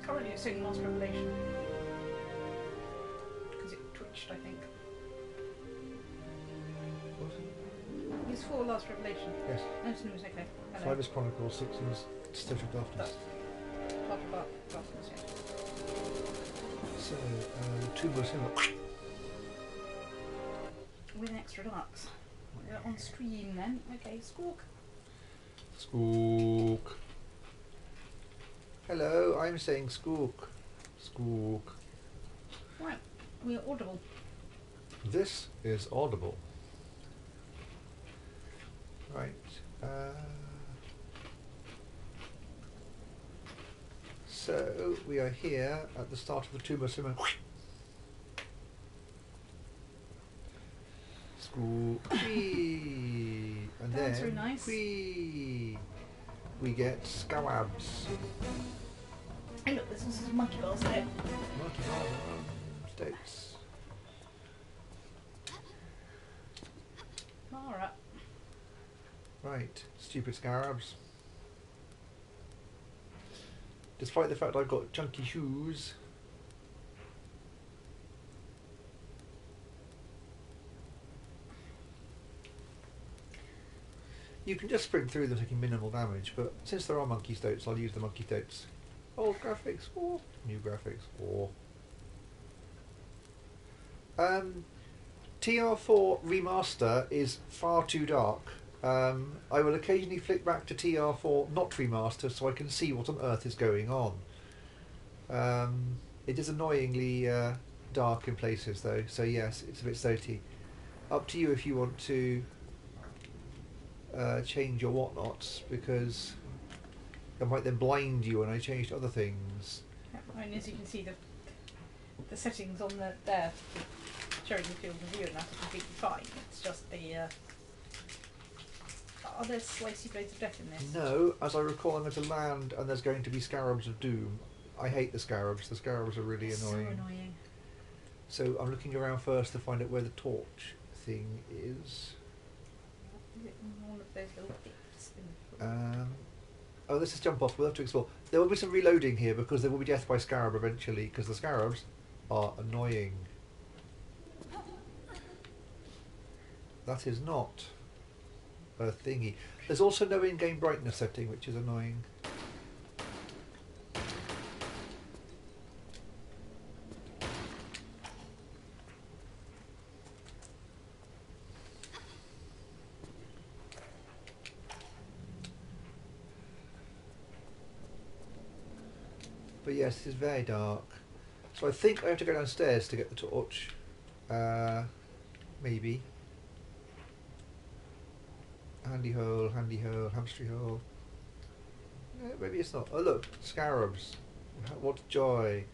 Currently it's saying last revelation. Because it twitched, I think. What? It's for last revelation. Yes. No, it's news, okay. 5 is Chronicles, 6 is Stitch of Darkness. Half of darkness, yeah. So, 2 more similar. With extra ducks. On stream then. Okay, squawk. Squawk. Hello, I'm saying squawk. Squawk. Right, we are audible. This is audible. Right. So we are here at the start of the Tuba Simon. Squawk. Whee. And That's then very nice. whee. We get scabs. Hey look, this is monkey balls there. States. Alright. Right, stupid scarabs. Despite the fact I've got chunky shoes. You can just sprint through them taking minimal damage, but since there are monkey stoats, I'll use the monkey stoats. Old graphics, or new graphics, or... TR4 Remaster is far too dark. I will occasionally flick back to TR4 not remaster so I can see what on earth is going on. It is annoyingly dark in places though, so yes, it's a bit stoaty. Up to you if you want to change your whatnots, because it might then blind you when I change to other things. Yeah, I mean, as you can see, the settings on there showing the field of view and that are completely fine. It's just the... Are there slicey blades of death in this? No, as I recall, I'm going to land and there's going to be scarabs of doom. I hate the scarabs. The scarabs are really annoying. So annoying. So I'm looking around first to find out where the torch thing is. Is it in one of those little bits in the floor? Oh, this is jump off. We'll have to explore. There will be some reloading here because there will be death by scarab eventually, because the scarabs are annoying. That is not a thingy. There's also no in-game brightness setting, which is annoying. But yes, it is very dark. So I think I have to go downstairs to get the torch. Maybe. Handy hole, hamstry hole. Maybe it's not. Oh look, scarabs. What joy.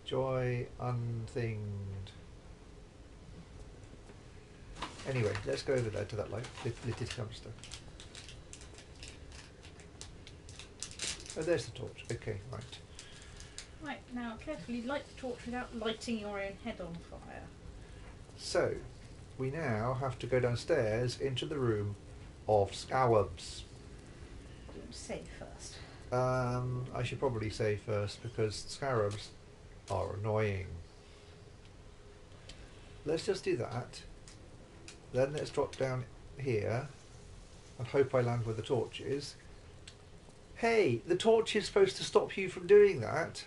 Joy unthinged. Anyway, let's go over there to that little hamster. Oh, there's the torch. Okay, right. Right, now carefully light the torch without lighting your own head on fire. So, we now have to go downstairs into the room of scarabs. Save first. I should probably say first because scarabs are annoying. Let's just do that. Then let's drop down here and hope I land where the torch is. Hey, the torch is supposed to stop you from doing that.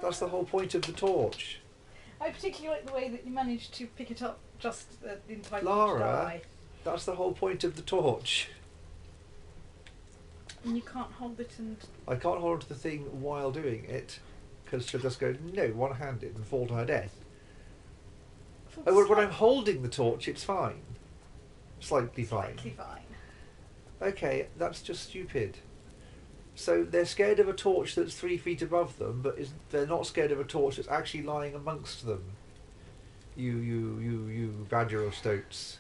That's the whole point of the torch. I particularly like the way that you managed to pick it up just in time Lara, to die. That's the whole point of the torch. And you can't hold it and... I can't hold onto the thing while doing it because she'll just go, no, one-handed and fall to her death. Oh, well, when I'm holding the torch, it's fine. Slightly fine. Slightly fine. Okay, that's just stupid. So they're scared of a torch that's 3 feet above them, but they're not scared of a torch that's actually lying amongst them. You badger of stoats.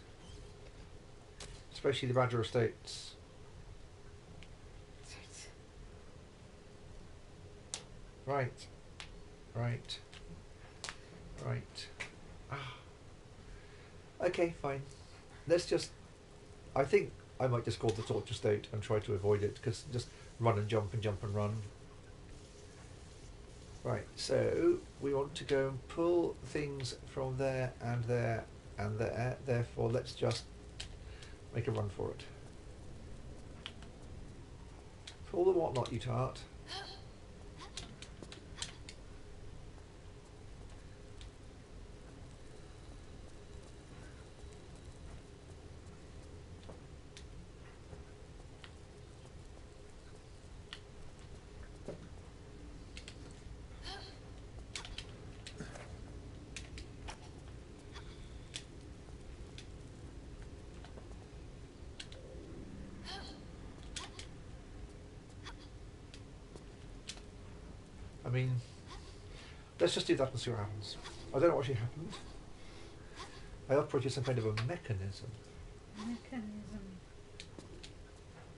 Especially the badger of stoats. Right. Right. Right. Ah. Okay, fine. Let's just... I think I might just call the torture state and try to avoid it, because just run and jump and jump and run. Right, so we want to go and pull things from there and there and there. Therefore, let's just make a run for it. Pull the whatnot, you tart. I mean, let's just do that and see what happens. I don't know what actually happened. I operated some kind of a mechanism. Mechanism.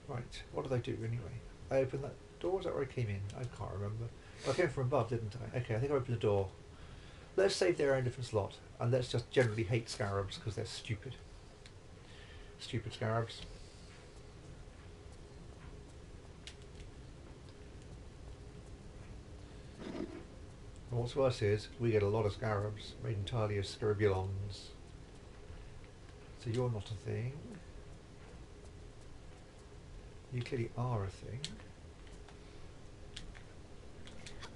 Right, what did I do anyway? I opened that door, is that where I came in? I can't remember. I came from above, didn't I? Okay, I think I opened the door. Let's save their own different slot, and let's just generally hate scarabs because they're stupid. Stupid scarabs. And what's worse is, we get a lot of scarabs, made entirely of scarabulons. So you're not a thing. You clearly are a thing.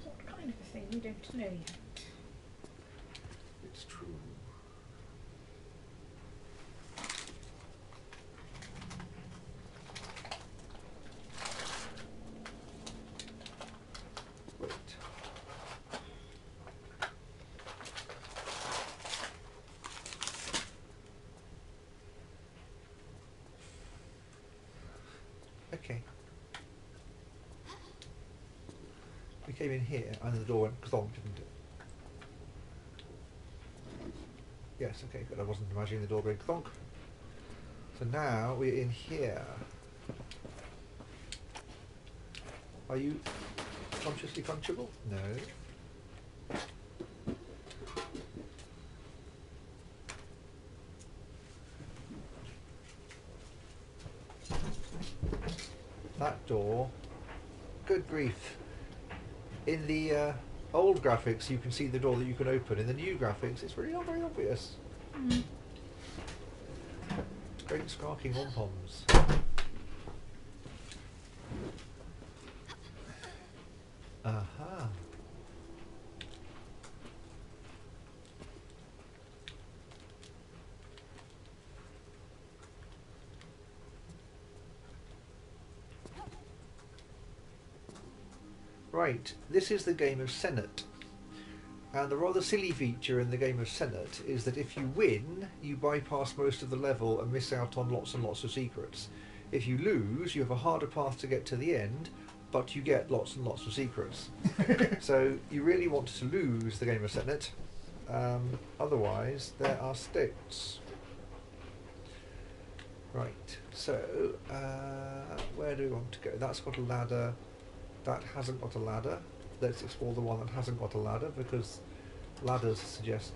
What kind of a thing? We don't know yet. It's true. Wait. Okay. We came in here and the door went clonk, didn't it? Yes, okay, good. I wasn't imagining the door going clonk. So now we're in here. Are you consciously crunchable? No. That door. Good grief. In the old graphics, you can see the door that you can open. In the new graphics, it's really not very obvious. Mm. Great scarking pom-poms. Aha. Right, this is the game of Senate. And the rather silly feature in the game of Senate is that if you win, you bypass most of the level and miss out on lots and lots of secrets. If you lose, you have a harder path to get to the end, but you get lots and lots of secrets. So you really want to lose the game of Senate, otherwise there are states. Right, so where do we want to go? That's got a ladder, that hasn't got a ladder. Let's explore the one that hasn't got a ladder, because ladders suggest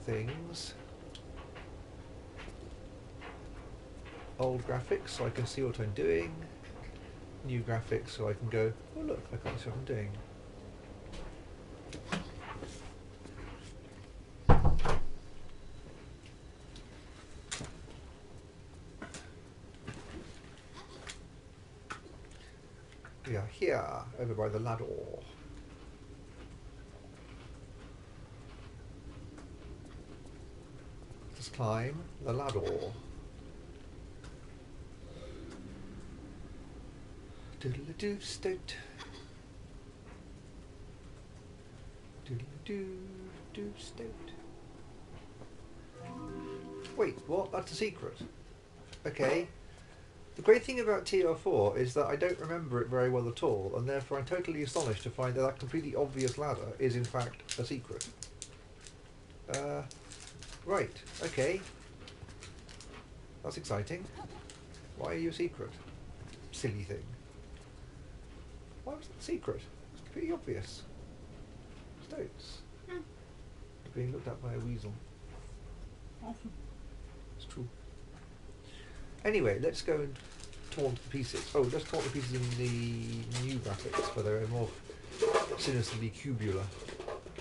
things. Old graphics, so I can see what I'm doing. New graphics, so I can go, oh look, I can't see what I'm doing. We are here, over by the ladder. Let's climb the ladder. Doodle-doo stout. Doodle-doo stout. Wait, what? That's a secret. Okay. The great thing about TR4 is that I don't remember it very well at all, and therefore I'm totally astonished to find that that completely obvious ladder is in fact a secret. Right, okay. That's exciting. Why are you a secret? Silly thing. Why was that a secret? It's completely obvious. Stoats. Being looked at by a weasel. Often. It's true. Anyway, let's go and taunt the pieces. Oh, let's taunt the pieces in the new graphics, where they're more Sinisterly cubular.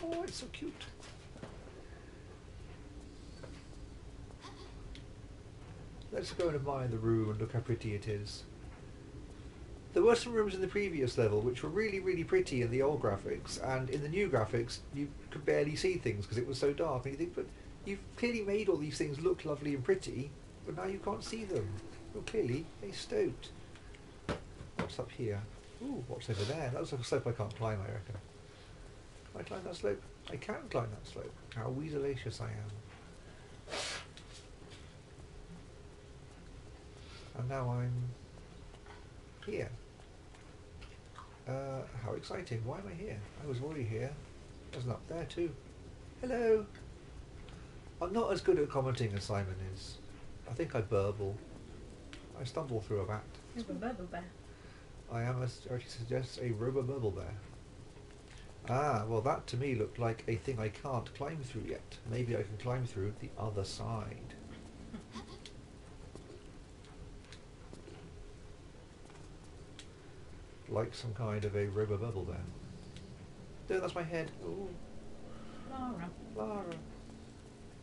Oh, it's so cute. Let's go and admire the room and look how pretty it is. There were some rooms in the previous level which were really, really pretty in the old graphics, and in the new graphics you could barely see things because it was so dark. And you think, but you've clearly made all these things look lovely and pretty, but now you can't see them. Well, clearly they stoked. What's up here? Ooh, what's over there? That looks like a slope I can't climb, I reckon. Can I climb that slope? I can climb that slope. How weaselacious I am. And now I'm here. How exciting. Why am I here? I was already here. I was up there too. Hello. I'm not as good at commenting as Simon is. I think I burble. I stumble through a vat. You're a burble bear. I am, as Archie suggests, a robo-burble bear. Ah, well that to me looked like a thing I can't climb through yet. Maybe I can climb through the other side. Like some kind of a robo-burble bear. No, that's my head. Ooh. Lara. Lara.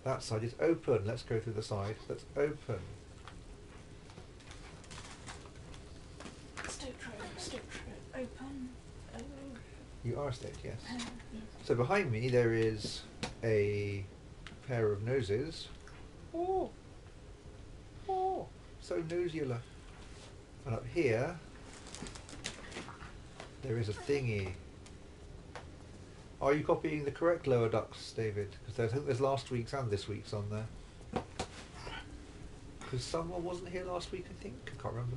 That side is open. Let's go through the side that's open. Stoke Road, open. Oh. You are staked, yes. Yes. So behind me there is a pair of noses. Oh! Oh! So nosular. And up here there is a thingy. Are you copying the correct lower ducts, David? Because I think there's last week's and this week's on there. Because someone wasn't here last week, I think. I can't remember.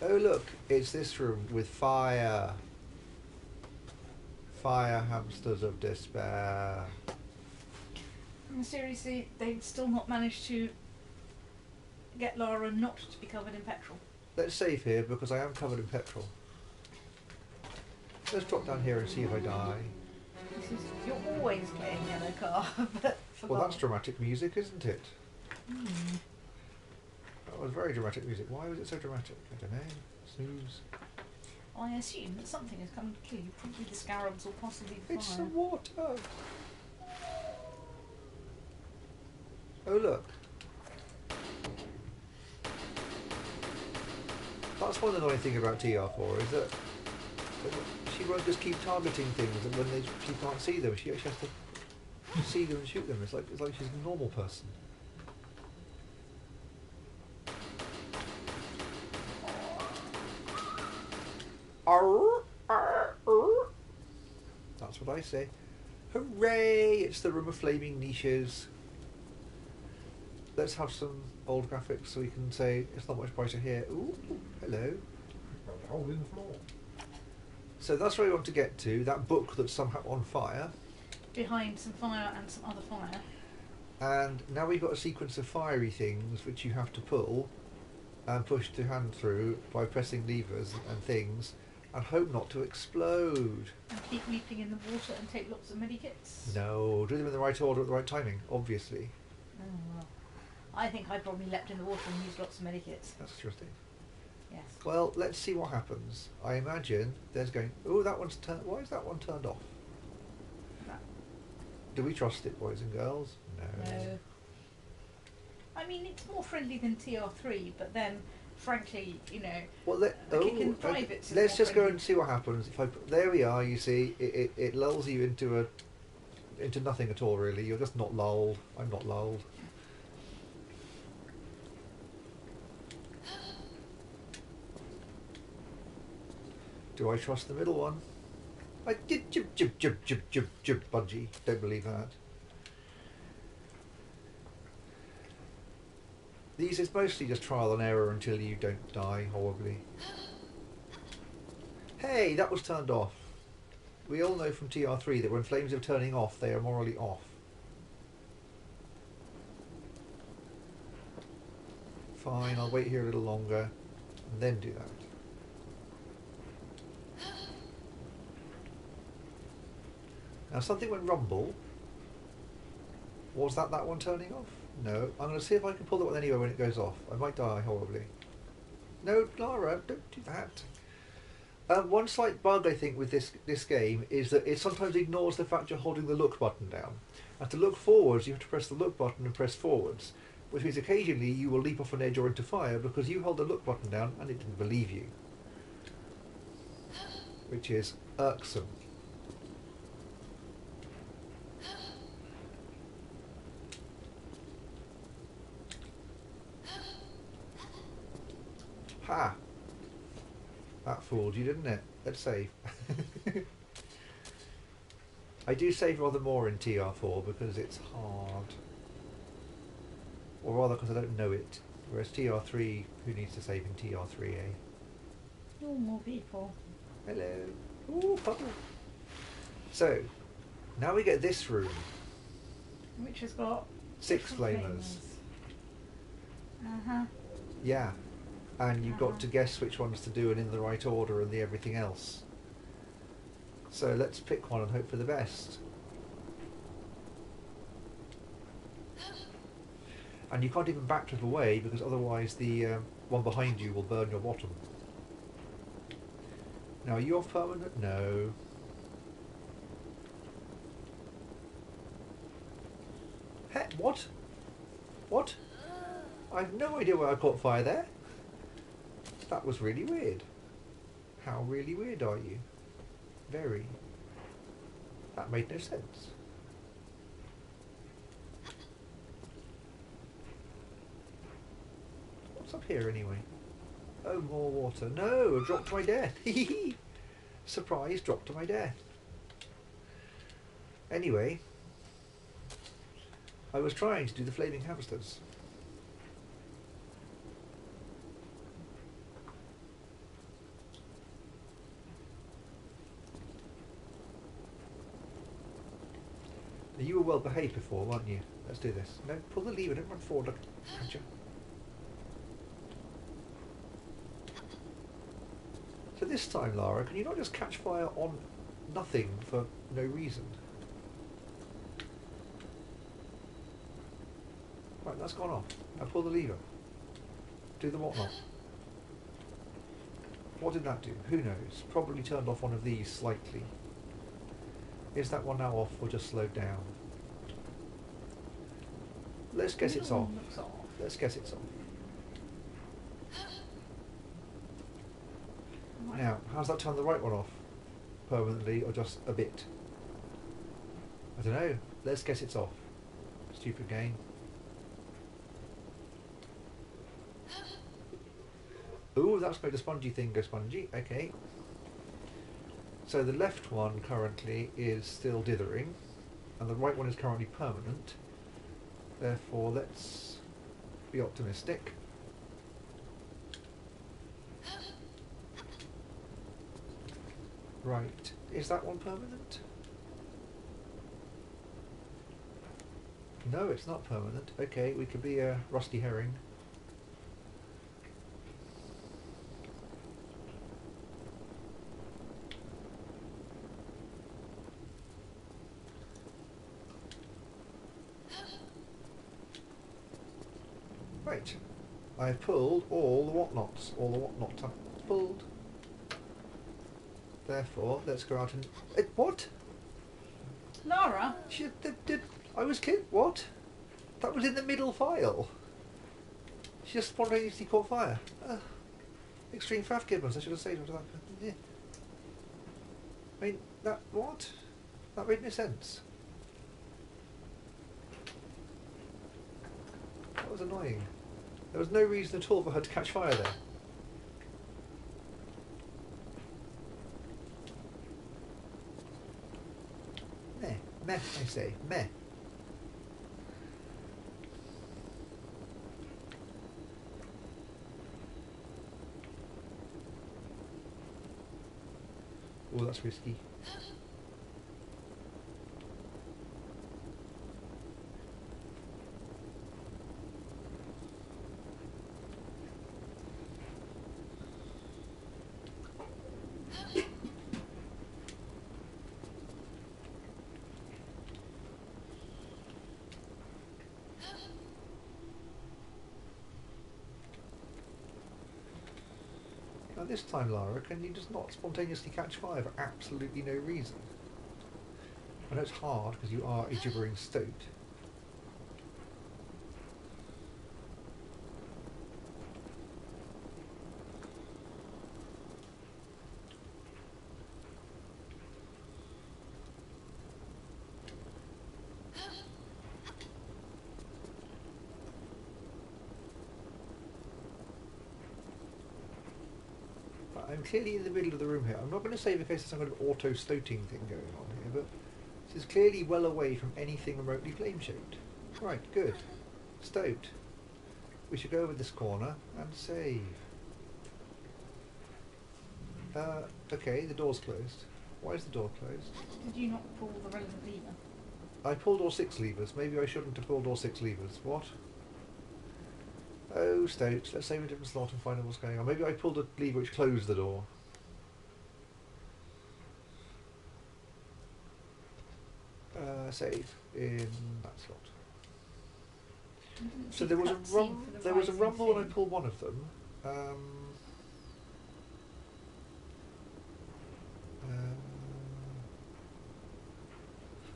Oh look, it's this room with fire. Fire hamsters of despair. Seriously, they've still not managed to get Lara not to be covered in petrol. Let's save here because I am covered in petrol. Let's drop down here and see if I die. You're always playing Yellow Car, but for Well, long. that's dramatic music, isn't it? Hmm. That was very dramatic music. Why was it so dramatic? I don't know. Snooze. I assume that something has come to kill you, probably the scarabs or possibly the It's fire. some water. Oh look. That's one annoying thing about TR4 is that she won't just keep targeting things, and when she can't see them, she actually has to see them and shoot them. It's like she's a normal person. Arr, arr, arr. That's what I say. Hooray! It's the room of flaming niches. Let's have some old graphics so we can say it's not much brighter here. Ooh, hello. A hole in the floor. So that's where we want to get to, that book that's somehow on fire. Behind some fire and some other fire. And now we've got a sequence of fiery things which you have to pull and push your hand through by pressing levers and things and hope not to explode. And keep leaping in the water and take lots of medikits. No, do them in the right order at the right timing, obviously. Oh, well. I think I probably leapt in the water and used lots of medikits. That's interesting. Yes. Well, let's see what happens. I imagine there's going, oh, that one's turned, why is that one turned off? That. Do we trust it, boys and girls? No. No. I mean, it's more friendly than TR3, but then, frankly, you know, Well, kick and drive it's let's more just go friendly. and see what happens. If I there we are. You see, it lulls you into nothing at all. Really, you're just not lulled. I'm not lulled. Do I trust the middle one? I did jib bungee. Don't believe that. These is mostly just trial and error until you don't die horribly. Hey, that was turned off. We all know from TR3 that when flames are turning off, they are morally off. Fine, I'll wait here a little longer and then do that. Now something went rumble. Was that one turning off? No. I'm going to see if I can pull that one anyway when it goes off. I might die horribly. No, Lara, don't do that. One slight bug I think with this game is that it sometimes ignores the fact you're holding the look button down. And to look forwards, you have to press the look button and press forwards, which means occasionally you will leap off an edge or into fire because you held the look button down and it didn't believe you, which is irksome. Ha! That fooled you, didn't it? Let's save. I do save rather more in TR4 because it's hard. Or rather because I don't know it. Whereas TR3, who needs to save in TR3, eh? Oh, more people. Hello. Ooh, bubble. So, now we get this room. Which has got 6 different flamers. Uh-huh. Yeah. And you've got to guess which ones to do and in the right order and the everything else. So let's pick one and hope for the best. And you can't even backtrack away because otherwise the one behind you will burn your bottom. Now, are you off permanent? No. Heck, what? What? I have no idea why I caught fire there. That was really weird. How really weird are you? Very. That made no sense. What's up here anyway? Oh, more water. No, a drop to my death. Surprise, drop to my death. Anyway, I was trying to do the flaming hamsters. You were well behaved before, weren't you? Let's do this. No, pull the lever, don't run forward. Look, catch you. So this time, Lara, can you not just catch fire on nothing for no reason? Right, that's gone off. Now pull the lever. Do the whatnot. What did that do? Who knows? Probably turned off one of these slightly. Is that one now off or just slowed down? Let's guess it's off. Let's guess it's off. Now, how's that turn the right one off? Permanently or just a bit? I don't know. Let's guess it's off. Stupid game. Ooh, that's made a spongy thing go spongy. Okay. So the left one currently is still dithering, and the right one is currently permanent. Therefore, let's be optimistic. Right, is that one permanent? No, it's not permanent. Okay, we could be a rusty herring. Right, I've pulled all the whatnots. All the whatnots I've pulled. Therefore, let's go out and... what? Lara? I was kidding. What? That was in the middle file. She just spontaneously caught fire. Extreme faff gibbons, I should have said after that. Yeah. I mean, that... what? That made no sense. That was annoying. There was no reason at all for her to catch fire there. Meh. Meh, I say. Meh. Oh, that's risky. And this time, Lara, can you just not spontaneously catch fire for absolutely no reason? I know it's hard because you are a gibbering stoat. I'm clearly in the middle of the room here. I'm not going to say because there's some kind of auto-stoating thing going on here, but this is clearly well away from anything remotely flame-shaped. Right, good. Stoat. We should go over this corner and save. Okay, the door's closed. Why is the door closed? Did you not pull the relevant lever? I pulled all 6 levers. Maybe I shouldn't have pulled all 6 levers. What? Oh, Stoat, let's save a different slot and find out what's going on. Maybe I pulled a lever which closed the door. Save in that slot. So there was a rumble when I pulled one of them.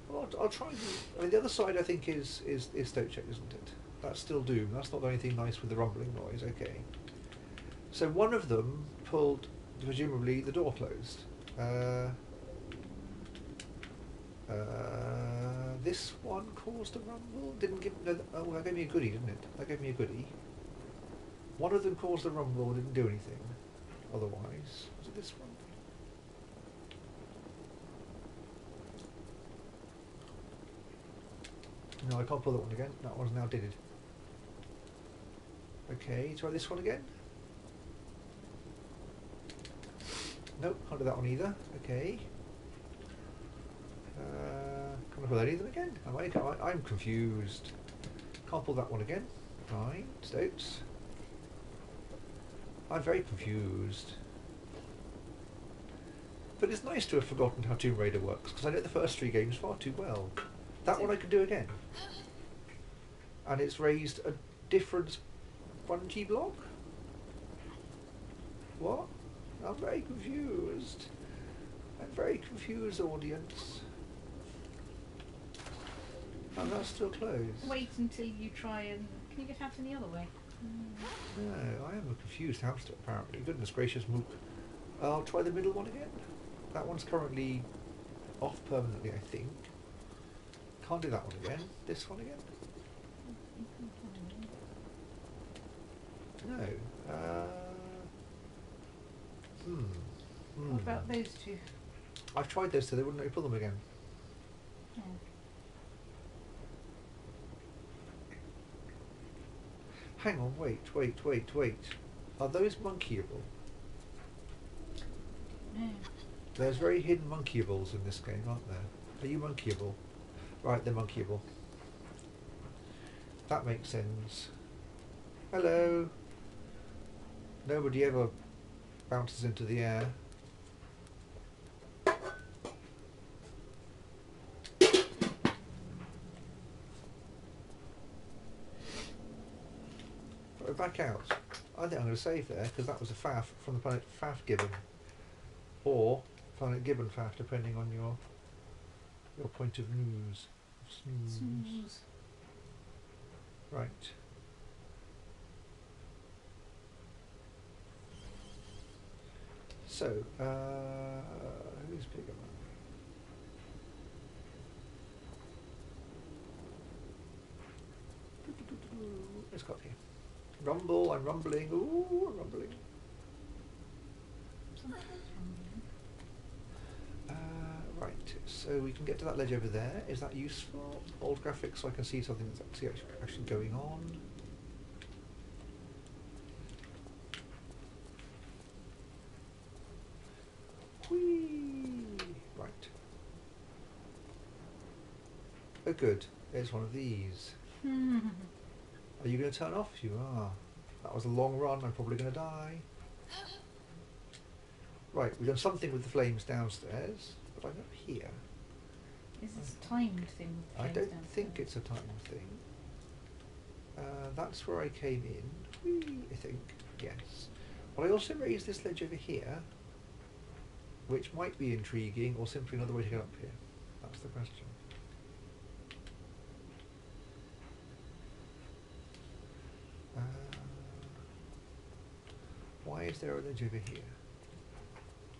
Well, I'll try. I mean, the other side I think is Stoat check, isn't it? That's still Doom. That's not anything nice with the rumbling noise. Okay. So one of them pulled, presumably, the door closed. This one caused a rumble. Didn't give. No, oh, that gave me a goodie, didn't it? That gave me a goodie. One of them caused a rumble. Didn't do anything. Otherwise, was it this one? No, I can't pull that one again. That one's now did it. Okay, try this one again. Nope, can't do that one either. Okay. Can't pull that either again. I'm confused. Can't pull that one again. Right, Stoats. I'm very confused. But it's nice to have forgotten how Tomb Raider works, because I know the first 3 games far too well. That one I could do again. And it's raised a different spongy block? What? I'm very confused. I'm very confused, audience. And that's still closed. Wait until you try and... Can you get out in the other way? No, I am a confused hamster apparently. Goodness gracious, Mook. I'll try the middle one again. That one's currently off permanently, I think. Can't do that one again. This one again? No. What about those two? I've tried those two, they wouldn't let me pull them again. Oh. Hang on, wait. Are those monkeyable? No. There's very hidden monkeyables in this game, aren't there? Are you monkeyable? Right, they're monkeyable. That makes sense. Hello. Nobody ever bounces into the air. We're back out. I think I'm going to save there because that was a faff from the planet Faff Gibbon, or planet Gibbon Faff, depending on your point of news. Snooze. Right. So, who's bigger? Let's go up here. Rumble, I'm rumbling. Ooh, I'm rumbling. Right, so we can get to that ledge over there. Is that useful? Old graphics so I can see something that's actually going on. Whee! Right. Oh good, there's one of these. Are you going to turn off? You are. That was a long run, I'm probably going to die. Right, we've done something with the flames downstairs, but I'm up here. Is this a timed thing? I don't think it's a timed thing. That's where I came in. Whee, I think. Yes. But I also raised this ledge over here, which might be intriguing, or simply another way to get up here. That's the question. Why is there a ledge over here?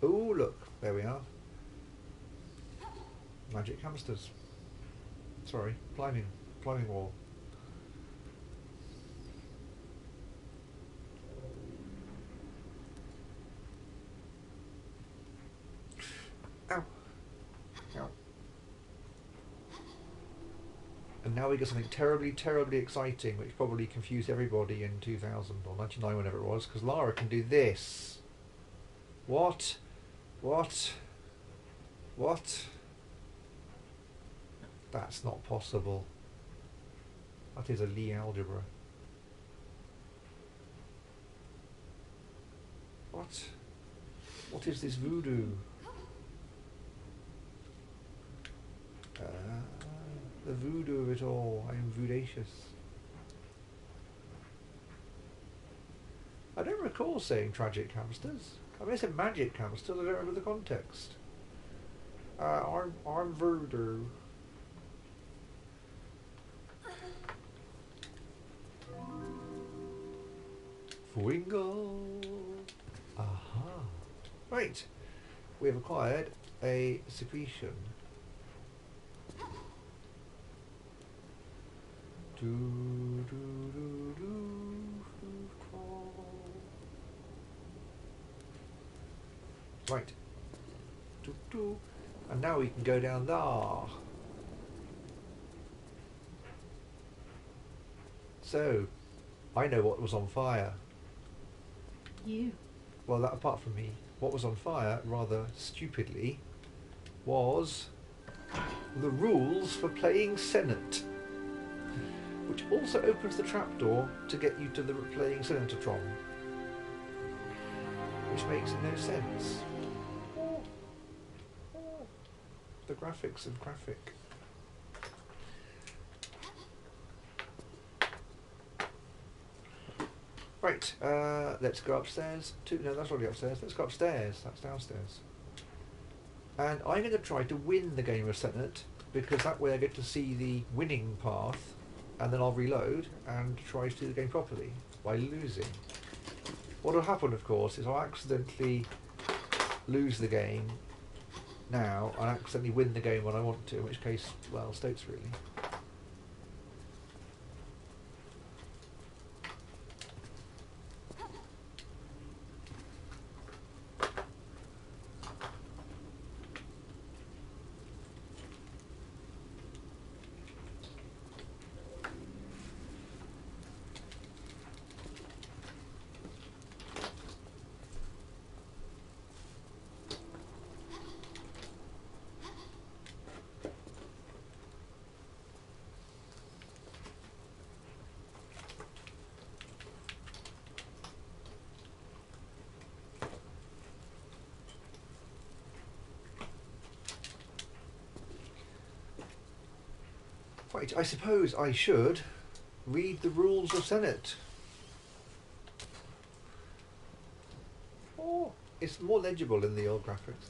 Oh, look, there we are. Magic hamsters. Sorry, climbing wall. Ow. Ow. And now we get something terribly, terribly exciting, which probably confused everybody in 2000 or 99, whenever it was, because Lara can do this. What? What? What? That's not possible. That is a Lie algebra. What? What is this voodoo? The voodoo of it all. I am vodacious. I don't recall saying tragic hamsters. I may have said magic hamsters. I don't remember the context. I'm voodoo. Wingle. Aha. Right. We have acquired a secretion. Do, do, do, do. Right. Do, do. And now we can go down there. So, I know what was on fire. You. Well, that apart from me, what was on fire, rather stupidly, was the rules for playing Senate, which also opens the trapdoor to get you to the playing Senatortron, which makes no sense. The graphics of graphic. Right, let's go upstairs. No, that's already upstairs. Let's go upstairs. That's downstairs. And I'm going to try to win the game of Senate, because that way I get to see the winning path, and then I'll reload and try to do the game properly by losing. What will happen, of course, is I'll accidentally lose the game now and accidentally win the game when I want to, in which case, well, Stoats really. Right, I suppose I should read the rules of Senate. Oh, it's more legible in the old graphics.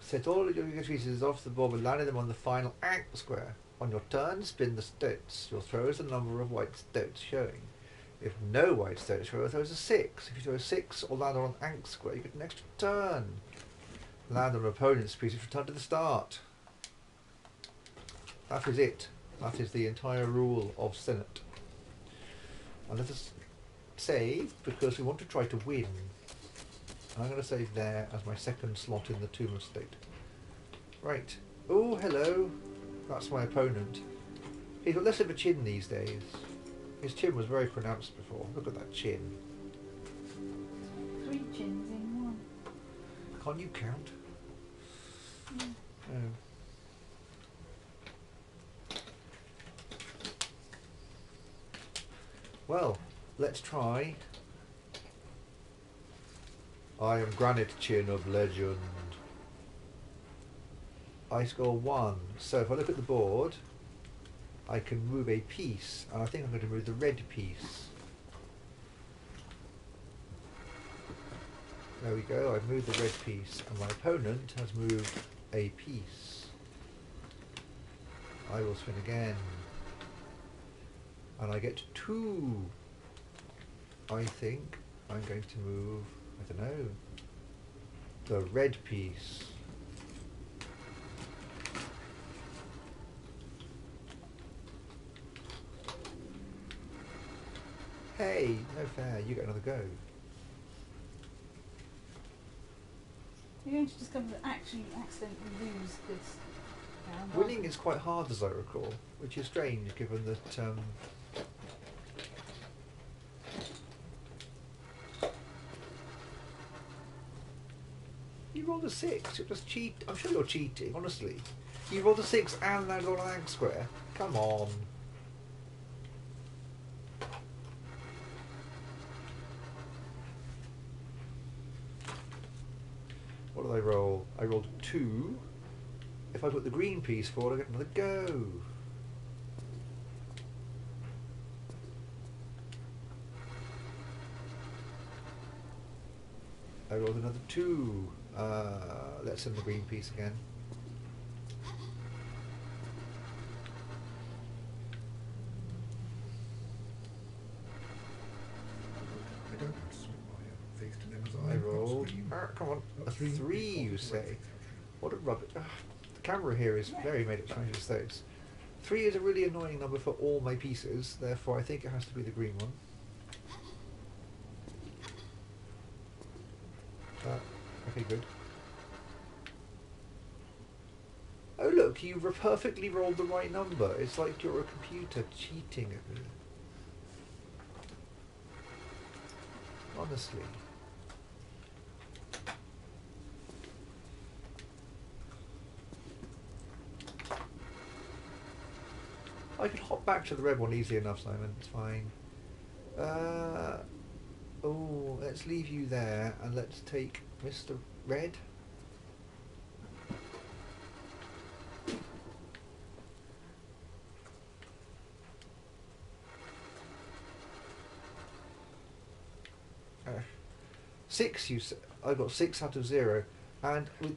Set all of your pieces off the board and landing them on the final act square. On your turn, spin the stoats. You'll throw as the number of white stoats showing. If no white stoats show, throw as a 6. If you throw a 6 or land on an act square, you get an extra turn. Land on an opponent's piece, return to the start. That is it. That is the entire rule of Senate. And let us save, because we want to try to win. And I'm going to save there as my second slot in the Tomb of State. Right. Oh, hello. That's my opponent. He's got less of a chin these days. His chin was very pronounced before. Look at that chin. 3 chins in one. Can't you count? Yeah. Oh. Well, let's try. I am Granite Chin of Legend. I score 1. So if I look at the board, I can move a piece, and I think I'm going to move the red piece. There we go. I've moved the red piece, and my opponent has moved a piece. I will spin again. And I get 2. I think I'm going to move, I don't know, the red piece. Hey, no fair, you get another go. You're going to discover that actually you accidentally lose this round. Winning is quite hard, as I recall, which is strange given that you rolled a 6. You're just cheat. I'm sure you're cheating, honestly. You rolled a 6 and landed on an angle square. Come on. What did I roll? I rolled 2. If I put the green piece forward, I get another go. I rolled another 2. Let's send the green piece again. I don't have to swap my fixed dilemmas. I I've got rolled. screen. Come on, a A 3, three. you say? What a rubbish. The camera here is very made of Chinese mistakes. 3 is a really annoying number for all my pieces, therefore I think it has to be the green one. Okay, good. Oh look, you perfectly rolled the right number. It's like you're a computer cheating at me. Honestly. I can hop back to the red one easily enough, Simon. It's fine. Oh, let's leave you there and let's take Mr. Red. Six, you said. I got 6 out of 0, and with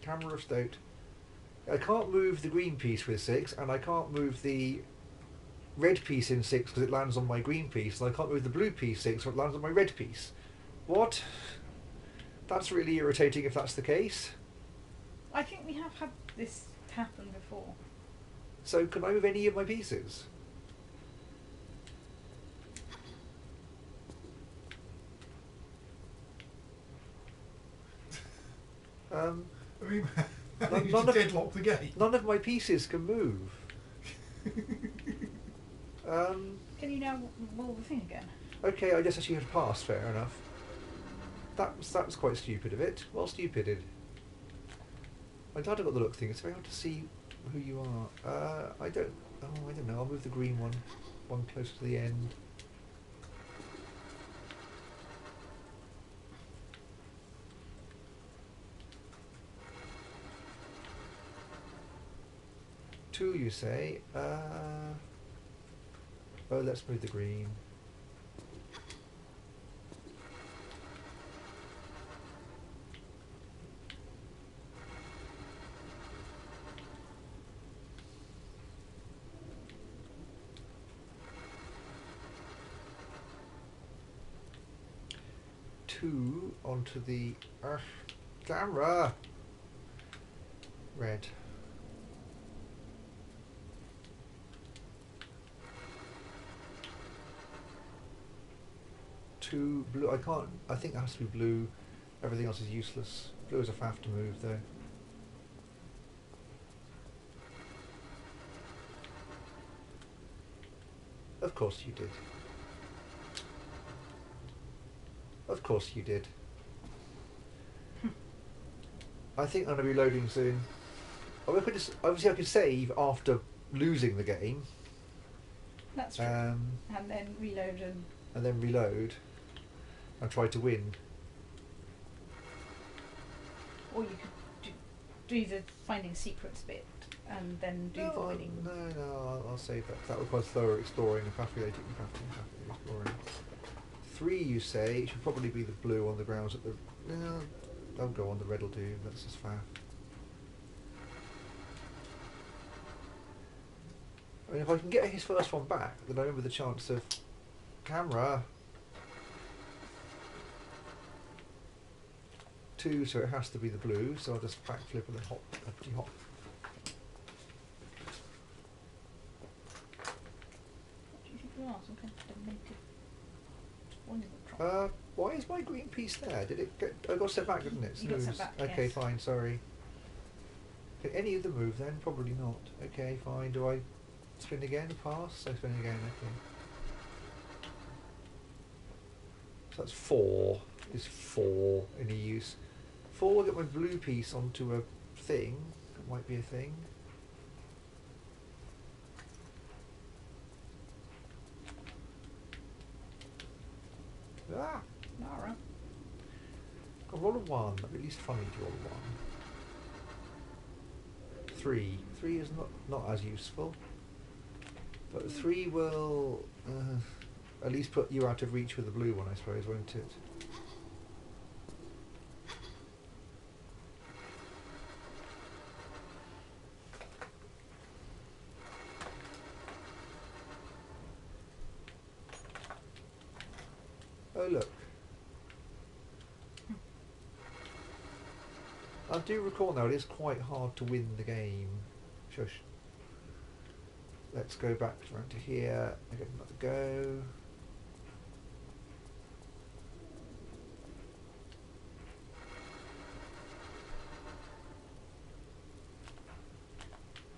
camera of stout, I can't move the green piece with 6, and I can't move the red piece in 6 because it lands on my green piece, and I can't move the blue piece 6 so it lands on my red piece. What? That's really irritating if that's the case. I think we have had this happen before. So can I move any of my pieces? I mean, None you of- just deadlock the game. None of my pieces can move. Can you now roll the thing again? Okay, I guess I should have passed, fair enough. That was quite stupid of it. Well stupided. I'm glad I got the look thing. It's very hard to see who you are. I don't know. I'll move the green one close to the end. Two, you say? Oh, let's move the green. Two onto the camera. Red. Two blue. I can't. I think it has to be blue. Everything else is useless. Blue is a faff to move though. Of course you did. Of course you did. I think I'm going to be loading soon. Obviously I can save after losing the game. That's true. And then reload and then reload and try to win. Or you could do the finding secrets bit and then do the winning. No, I'll save that. That requires thorough exploring and path relating and path exploring. 3 you say, it should probably be the blue on the grounds at the... No, don't go on, the red will do, that's just fair. I mean, if I can get his first one back, then I remember the chance of... Camera! 2, so it has to be the blue, so I'll just backflip and then hop, uppity hop. What do you think you are? Some kind of demented wondertron? Why is my green piece there? Did it get... I got sent back, didn't it? You got sent Snooze. back, Okay, yes. fine, sorry. Okay, any of the move then? Probably not. Okay, fine. Do I spin again? Pass? I spin again, okay. So that's 4. Is 4 any use? 4 will get my blue piece onto a thing. That might be a thing. Ah! Nara. I'll roll a 1. That'd be at least funny to roll a 1. 3. 3 is not as useful. But 3 will at least put you out of reach with the blue one, I suppose, won't it? Oh look. I do recall now it is quite hard to win the game. Shush. Let's go back around to here and get another go.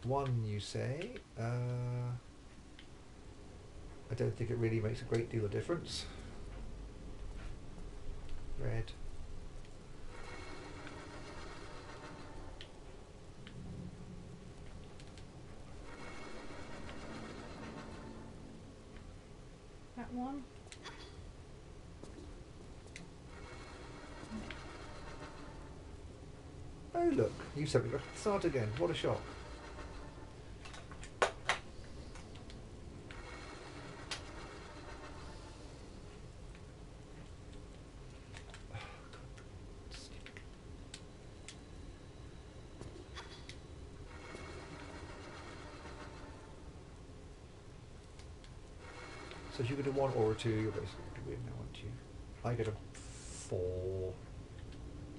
One, you say. I don't think it really makes a great deal of difference. Red. That one. Oh look, you said we got to start again. What a shock. So if you get a 1 or a 2, you're basically going to win now, aren't you? I get a 4.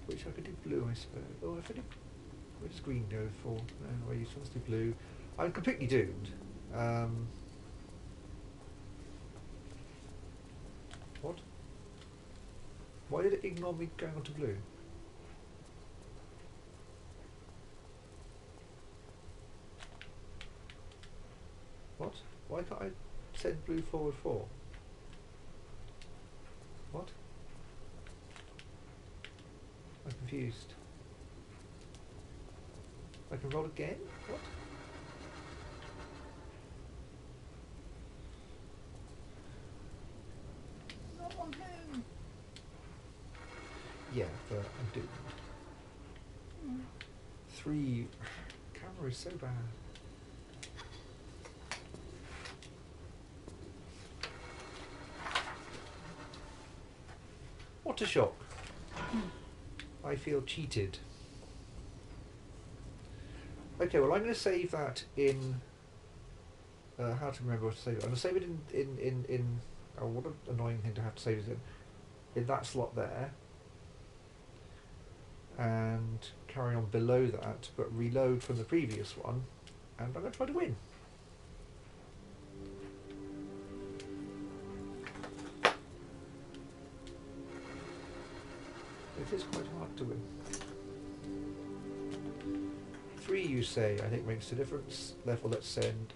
Which I could do blue, I suppose. Oh, if I do... Where does green go for? No, I used to do blue. I'm completely doomed. What? Why did it ignore me going on to blue? What? Why can't I send blue forward 4? What? I'm confused. I can roll again? What? Not on home. Yeah, but I'm doomed. Mm. 3. Camera is so bad. What a shock. I feel cheated. Okay, well I'm going to save that in... how to remember what to save it. I'm going to save it in oh, what an annoying thing to have to save it in that slot there. And carry on below that, but reload from the previous one. And I'm going to try to win. It is quite hard to win. 3 you say, I think makes a difference. Therefore let's send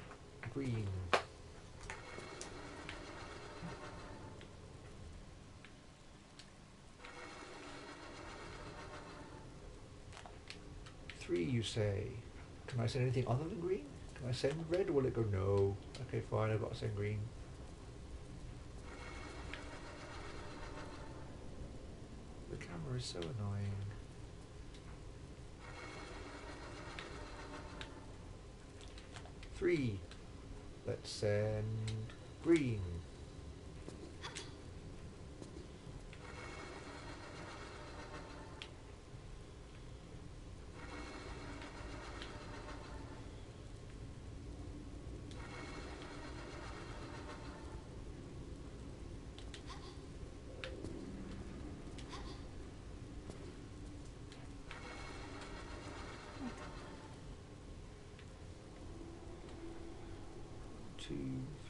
green. Three you say. Can I send anything other than green? Can I send red or will it go no? Okay fine, I've got to send green. The camera is so annoying. Three. Let's send green. 2,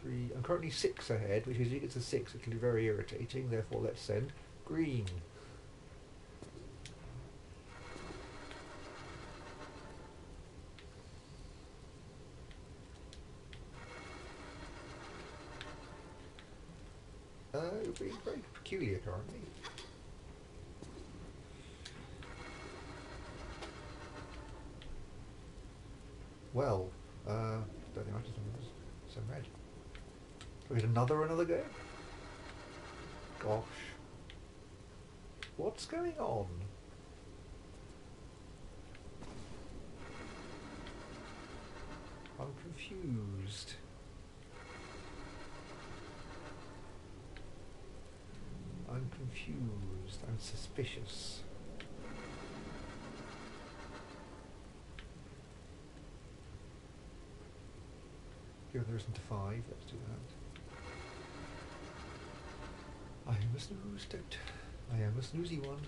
3. I'm currently 6 ahead, which is if it gets to 6, it can be very irritating. Therefore, let's send green. Being very peculiar currently. Well, don't think I just some red. We get another go? Gosh. What's going on? I'm confused. I'm confused. I'm suspicious. Given there isn't a 5, let's do that. I am a snooze, don't. I am a snoozy one.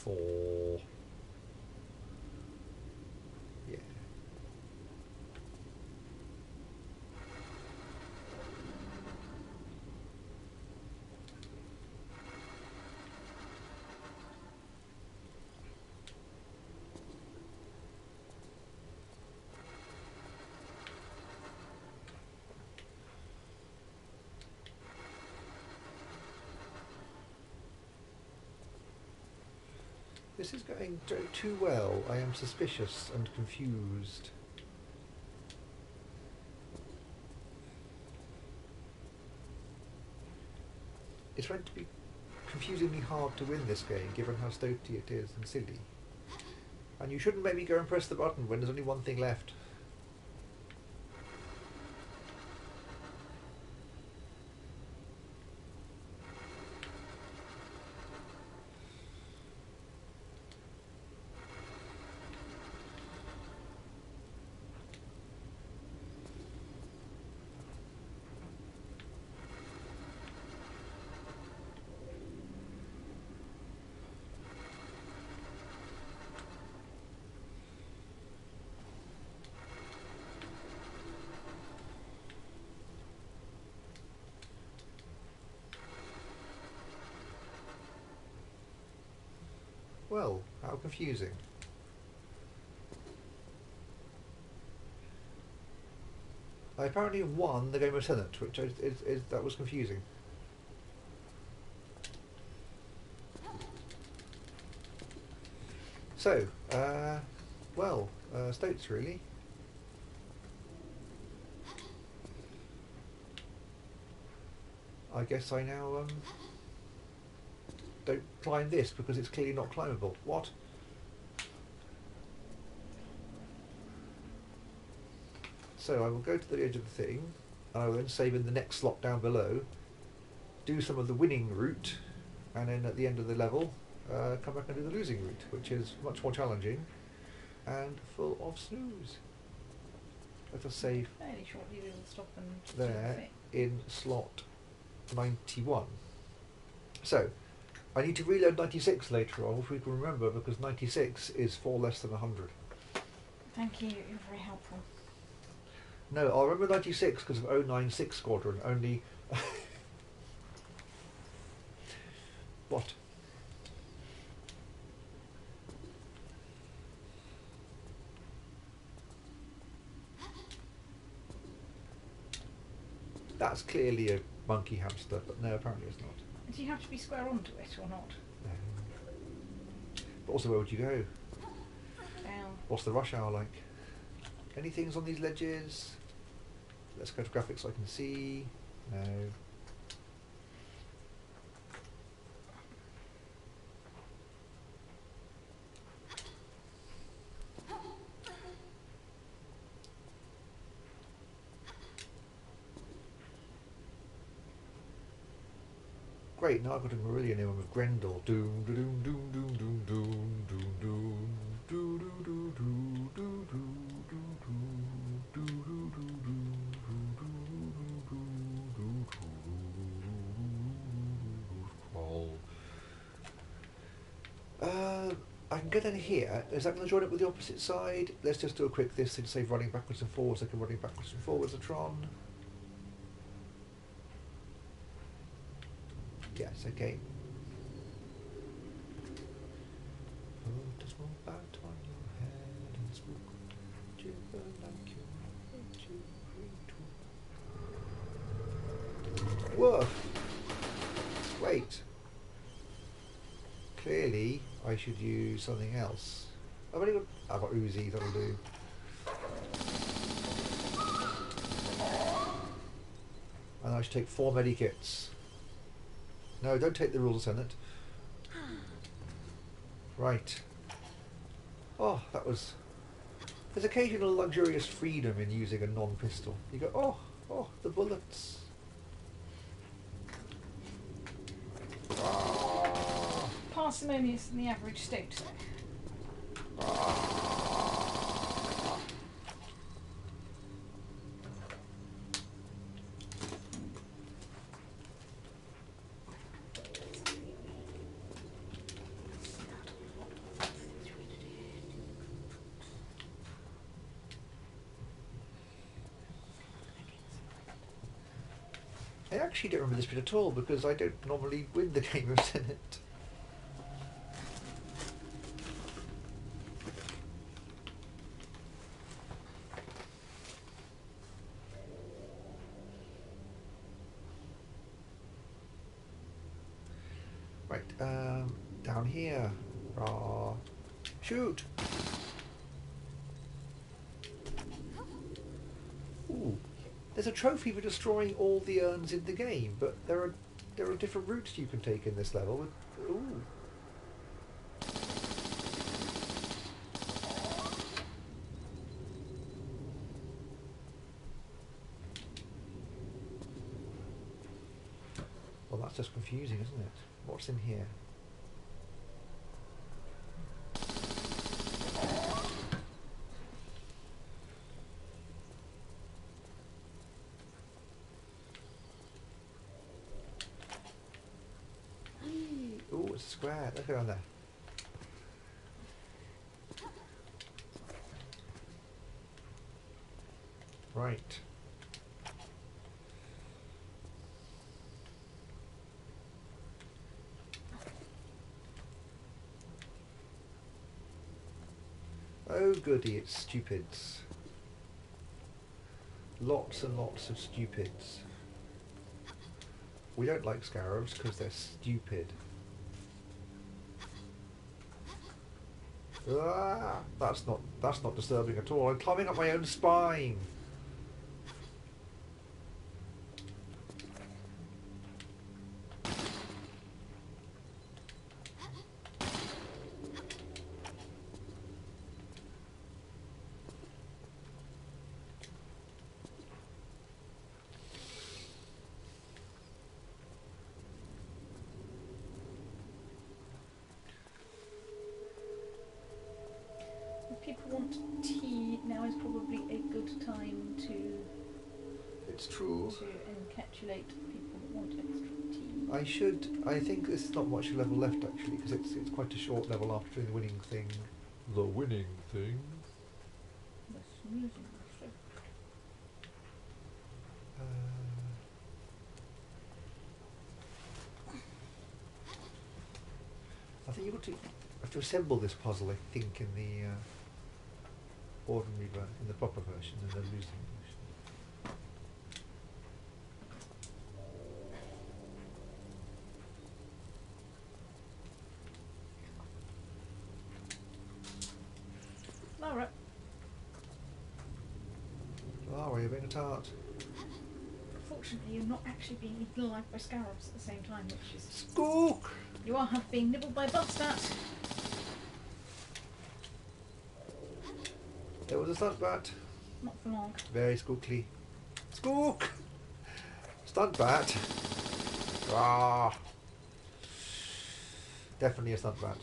Four. Yeah. This is going too well. I am suspicious and confused. It's meant to be confusingly hard to win this game, given how stokey it is and silly. And you shouldn't make me go and press the button when there's only one thing left. Well, how confusing. I apparently won the game of Senate, which that was confusing. So, states really. I guess I now don't climb this because it's clearly not climbable. What? So I will go to the edge of the thing, and I will then save in the next slot down below, do some of the winning route, and then at the end of the level, come back and do the losing route, which is much more challenging and full of snooze. Let us save Fairly shortly we will stop and there in slot 91. So, I need to reload 96 later on, if we can remember, because 96 is 4 less than 100. Thank you, you're very helpful. No, I'll remember 96 because of 096 Squadron, only... What? That's clearly a monkey hamster, but no, apparently it's not. Do you have to be square onto it or not? But also, where would you go? Down. What's the rush hour like? Any things on these ledges? Let's go to graphics so I can see. No. Great, now I've got a Marillion in with Grendel. Doom, doom, doom, doom, doom, doom, doom, doom. Do do do do do do do do do do do. I can get in here. Is that going to join up with the opposite side? Let's just do a quick this and save running backwards and forwards. I can running backwards and forwards a Tron. Yes, okay. Put a small bat on your head and spook, jibber like you. Whoa! Wait. Clearly, I should use something else. I've got Uzi, that'll do. And I should take 4 medikits. No, don't take the rules, Senate. Right. Oh, that was... There's occasional luxurious freedom in using a non-pistol. You go, oh, the bullets. Parsimonious than the average state. I actually don't remember this bit at all because I don't normally win the game of Senate. Right, down here. Shoot! Ooh. There's a trophy for destroying all the urns in the game, but there are different routes you can take in this level. Ooh. Well, that's just confusing, isn't it? What's in here? Oh, it's a square. Look around there. Right. Oh goody, it's stupids. Lots and lots of stupids. We don't like scarabs because they're stupid. Ah, that's not disturbing at all. I'm climbing up my own spine. If people want tea, now is probably a good time to It's true. encapsulate people that want extra tea. I think there's not much level left actually, because it's quite a short level after doing the winning thing. The winning thing. The snoozing thing. I think you have to assemble this puzzle, I think, in the ordinary version, in the proper version, and then losing version. Laura. Oh, you're being a tart. Fortunately, you're not actually being eaten alive by scarabs at the same time, which is... Sqook! You are being nibbled by Bustat. There was a stunt bat. Not for long. Very squeaky. Sqook! Stunt bat. Ah! Definitely a stunt rat.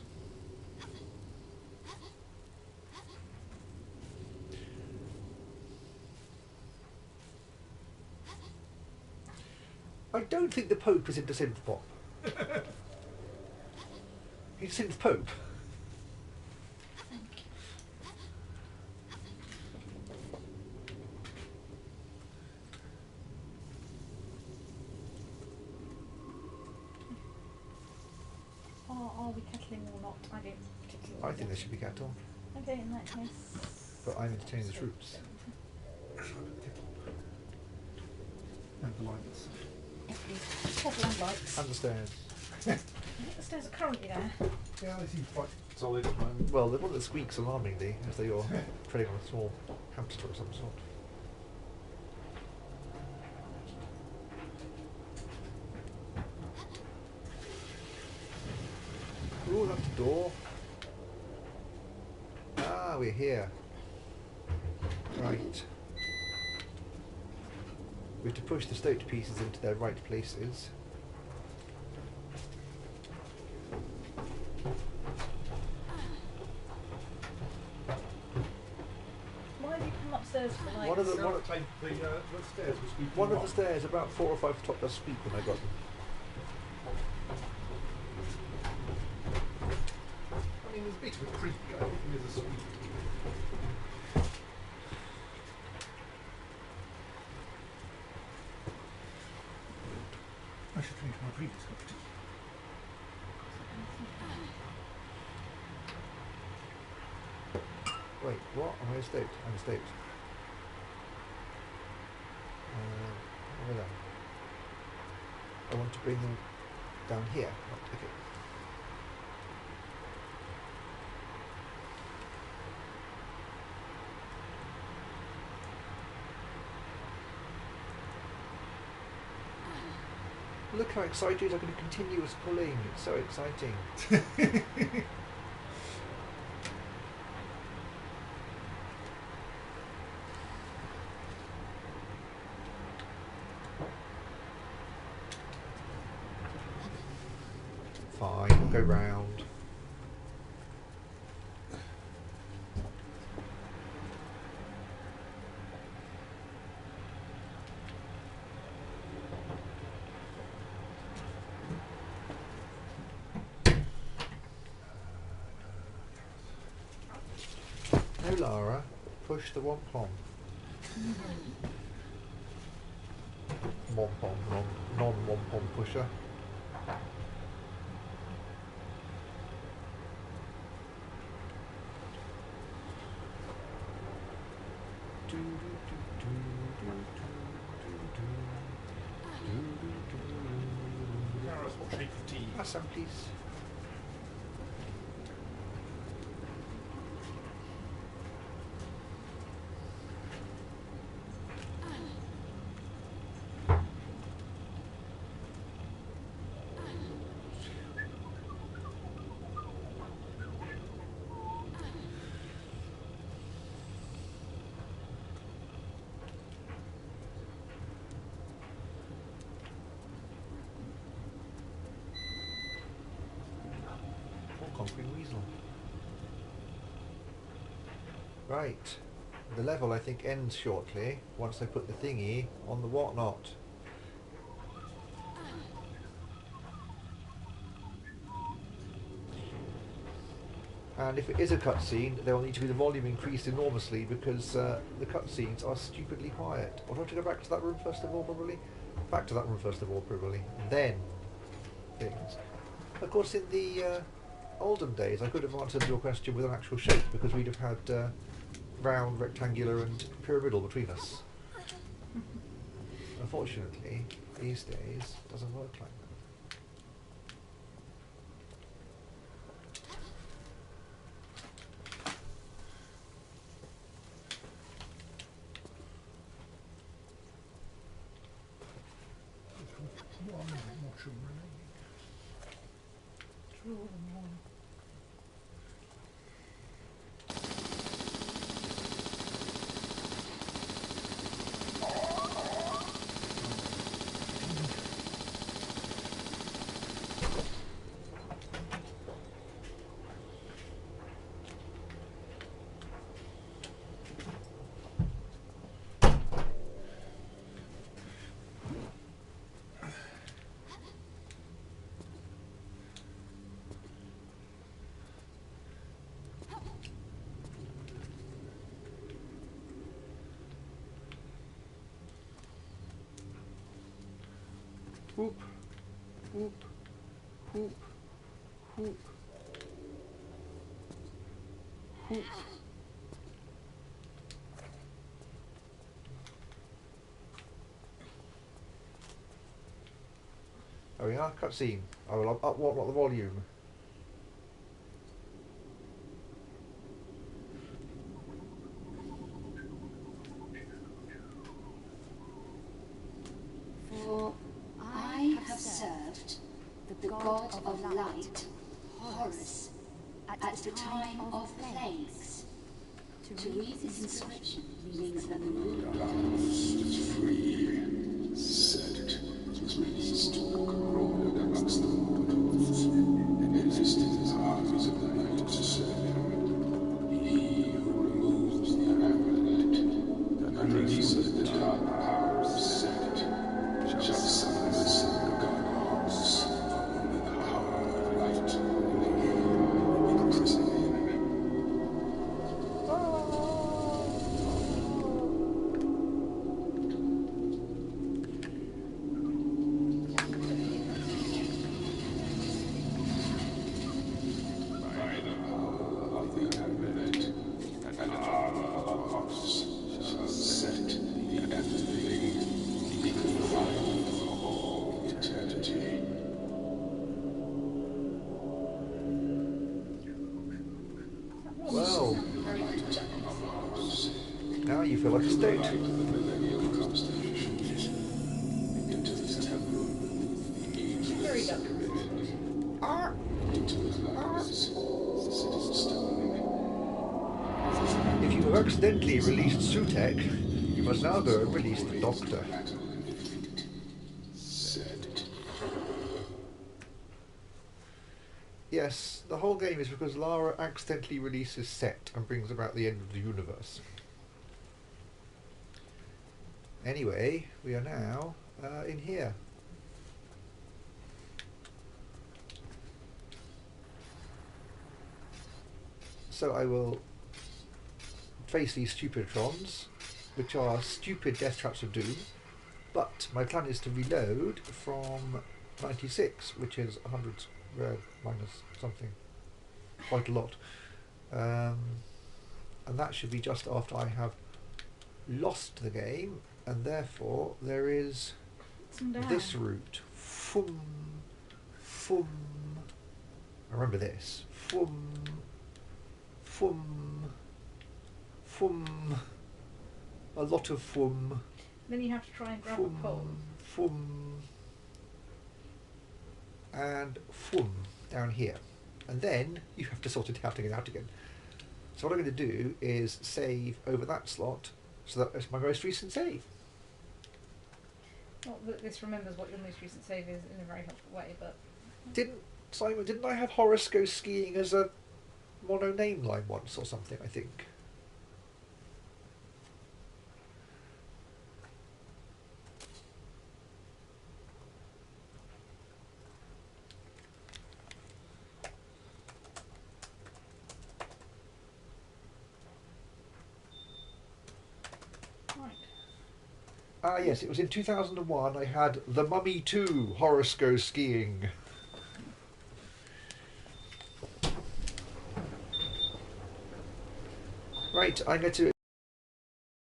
I don't think the Pope is into synth pop. He's synth Pope. Thank you. Are we kettling or not? I don't particularly. I think there should be cattle, Okay, in that case. but I'm entertaining the troops. And the lights. Yes, please. Kettle and lights. And the stairs. I think the stairs are currently there. Yeah, they seem quite solid at the moment. Well, the one that squeaks alarmingly as though you're treading on a small hamster of some sort. Ooh, that's the door. Ah, we're here. Right. We have to push the stoked pieces into their right places. Why have you come upstairs for lights? One of the- The stairs was squeaking One of the along. stairs, about 4 or 5 top, does squeak when I got them. I mean, there's a bit of a creak. I don't think there's a squeak. I should finish my previous cup of tea. Wait, what? Am I stoked? I'm stoked. Where are they? I want to bring them down here. Right, okay. Look how excited I'm going to continuous pulling. It's so exciting. Fine, we'll go round. No, Lara, push the wampom. Wampom, non-wampom pusher. Gareth, what shape of tea? Have some, please. Conquering weasel. Right. The level, I think, ends shortly once I put the thingy on the whatnot. And if it is a cutscene, there will need to be the volume increased enormously because the cutscenes are stupidly quiet. Or do I have to go back to that room first of all, probably? Back to that room first of all, probably. And then things. Of course, in the olden days, I could have answered your question with an actual shape because we'd have had round, rectangular, and pyramidal between us. Unfortunately, these days, it doesn't work like that. One mushroom remaining. Draw them on. Whoop, whoop, whoop, whoop, whoop. Oh yeah, cutscene. I will up what the volume. For I have served the god of light, Horus, at the time of plagues. To read this inscription means that the moon is free, set, released, rolled amongst the mortals, and existing armies of the night to serve him. He who removes the amulet and releases the dark power of set shall summon the sun god Horus, with the power of light and the aim of imprison him. Well, now you feel like a state. Very dark. If you have accidentally released Sutek, you must now go and release the Doctor. Yes, the whole game is because Lara accidentally releases Set and brings about the end of the universe. Anyway, we are now in here. So I will face these stupitrons, which are stupid death traps of doom, but my plan is to reload from 96, which is 100 minus something, quite a lot, and that should be just after I have lost the game, and therefore there is this route. Fum, fum. I remember this. Fum, fum, fum. A lot of fum. Then you have to try and grab a pole. Fum. And fum down here, and then you have to sort it out to get out again. So what I'm going to do is save over that slot, so that it's my most recent save. Not that this remembers what your most recent save is in a very helpful way, but Didn't I have Horace go skiing as a mono name line once or something, I think? Ah yes, it was in 2001 I had The Mummy 2, Horace Goes Skiing. Right, I'm going to